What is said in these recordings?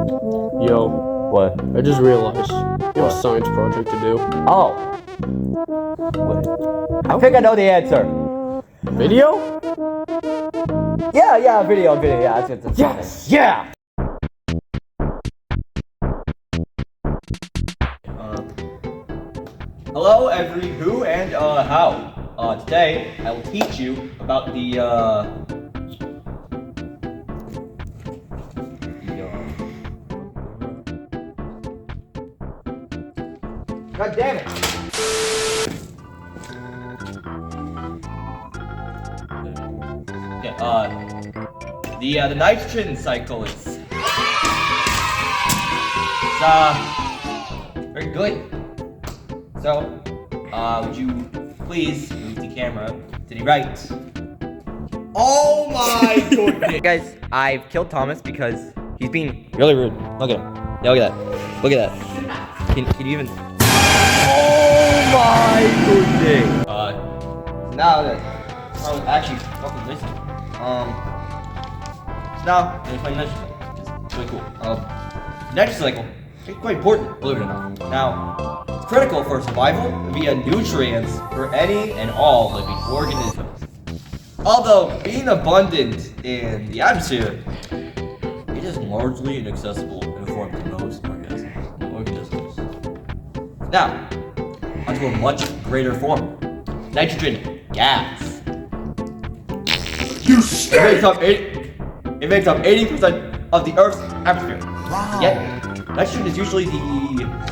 Yo, What? I just realized you have a science project to do. Oh. What? I think I know the answer. Video? Yeah, video, yeah. Yes! Yeah! Hello, every who and how. Today I will teach you about the God damn it! Yeah, the nitrogen cycle is very good. So, would you please move the camera to the right? Oh my goodness! Guys, I've killed Thomas because he's being really rude. Look at him. Yeah, look at that. Look at that. Can you even? Oh my goodness! Now that actually fucking listen. So now let me explain nitrogen. It's really cool. Nitrogen cycle. It's quite important, believe it or not. Now, it's critical for survival via nutrients for any and all living organisms. Although being abundant in the atmosphere, it is largely inaccessible in the form to most organisms. Now, onto a much greater form. Nitrogen gas. You stink! It makes up 80% of the Earth's atmosphere. Wow. Yet, nitrogen is usually the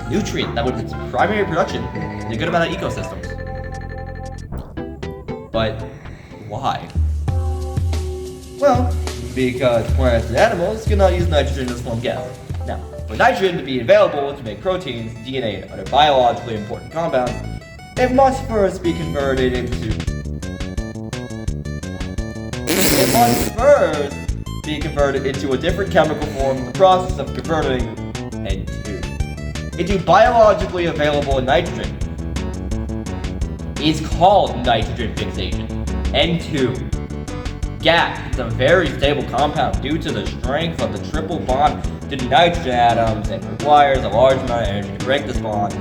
nutrient that would its primary production in a good amount of ecosystems. But why? Well, because plants and animals cannot use nitrogen as form gas. Now, for nitrogen to be available to make proteins, DNA, and other biologically important compounds, it must first be converted into a different chemical form. The process of converting N2 into biologically available nitrogen is called nitrogen fixation. N2 gas is a very stable compound due to the strength of the triple bond to the nitrogen atoms and requires a large amount of energy to break this bond.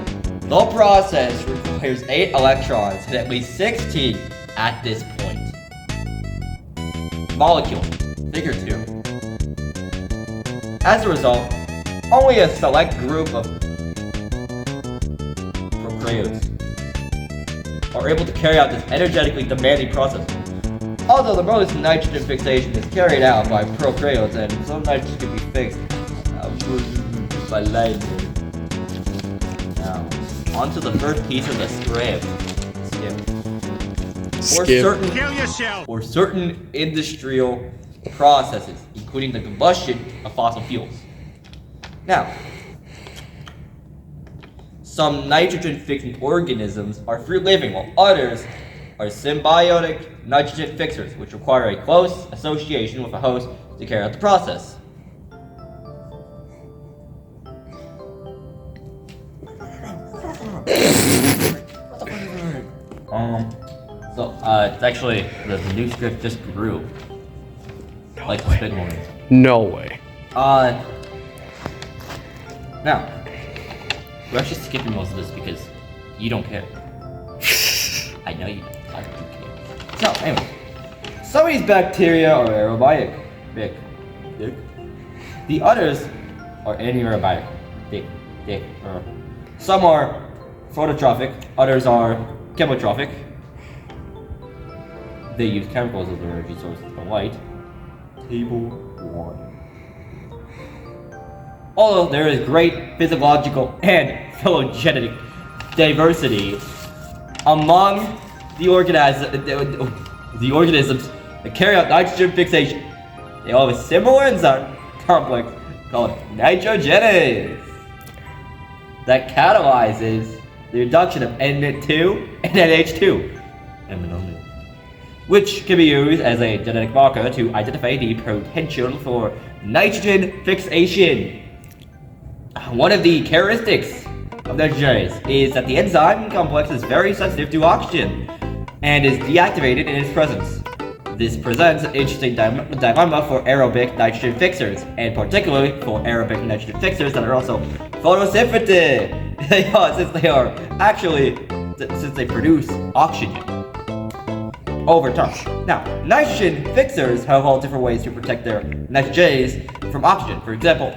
The process requires 8 electrons and at least 16 at this point. Molecule, figure 2. As a result, only a select group of prokaryotes are able to carry out this energetically demanding process. Although the most nitrogen fixation is carried out by prokaryotes and some nitrogen can be fixed by light. Now, onto the first piece of the script. Or certain industrial processes, including the combustion of fossil fuels. Now, some nitrogen-fixing organisms are free-living, while others are symbiotic nitrogen fixers, which require a close association with a host to carry out the process. It's actually, the new script just grew. Like the spin ones. No way. Now, we're actually skipping most of this because you don't care. I know you don't. I do care. So, anyway. Some of these bacteria are aerobic. The others are anaerobic. Some are phototrophic, others are chemotrophic. They use chemicals as their energy sources for light. Table 1. Although there is great physiological and phylogenetic diversity among the organisms that carry out nitrogen fixation, they all have a similar enzyme complex called nitrogenase that catalyzes the reduction of N2 and NH2, which can be used as a genetic marker to identify the potential for nitrogen fixation. One of the characteristics of nitrogenase is that the enzyme complex is very sensitive to oxygen and is deactivated in its presence. This presents an interesting dilemma for aerobic nitrogen fixers, and particularly for aerobic nitrogen fixers that are also photosynthetic. Since they produce oxygen over time. Now, nitrogen fixers have all different ways to protect their nitrogenase from oxygen. For example,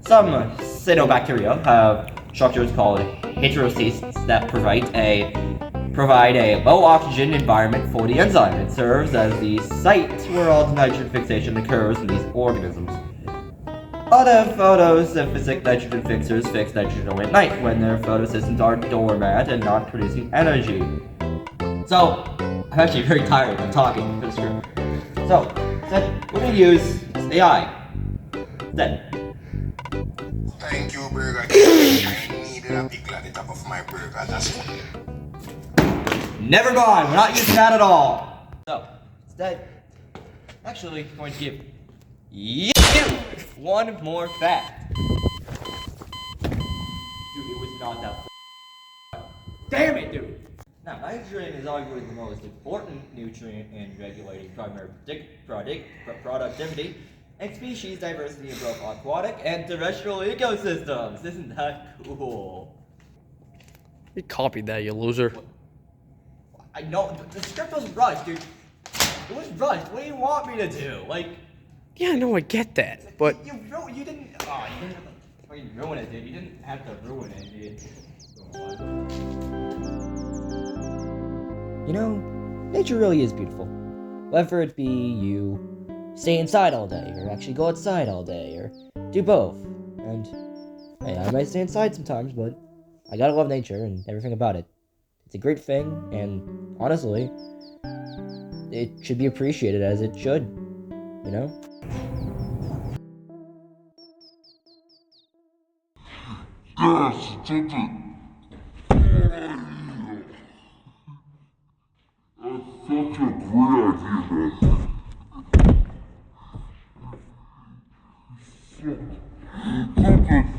some cyanobacteria have structures called heterocysts that provide a low oxygen environment for the enzyme. It serves as the site where all the nitrogen fixation occurs in these organisms. Other photosynthetic nitrogen fixers fix nitrogen only at night when their photosystems are dormant and not producing energy. So, I'm actually very tired of talking for the script. So, instead, we're going to use AI. Then. Thank you, burger. I needed a pickle at the top of my burger. That's Never mind, we're not using that at all. So, instead, actually going to give you one more fact. Dude, it was not that damn it, dude! Now, nitrogen is arguably the most important nutrient in regulating primary productivity and species diversity in both aquatic and terrestrial ecosystems. Isn't that cool? You copied that, you loser. I know, the script was rushed, dude. It was rushed. What do you want me to do? Like... Yeah, no, I get that, but... You didn't have to fucking ruin it, dude. You didn't have to ruin it, dude. You know, nature really is beautiful. Whether it be you stay inside all day, or actually go outside all day, or do both. And, hey, I might stay inside sometimes, but I gotta love nature and everything about it. It's a great thing, and honestly, it should be appreciated as it should, you know? such a great idea, man.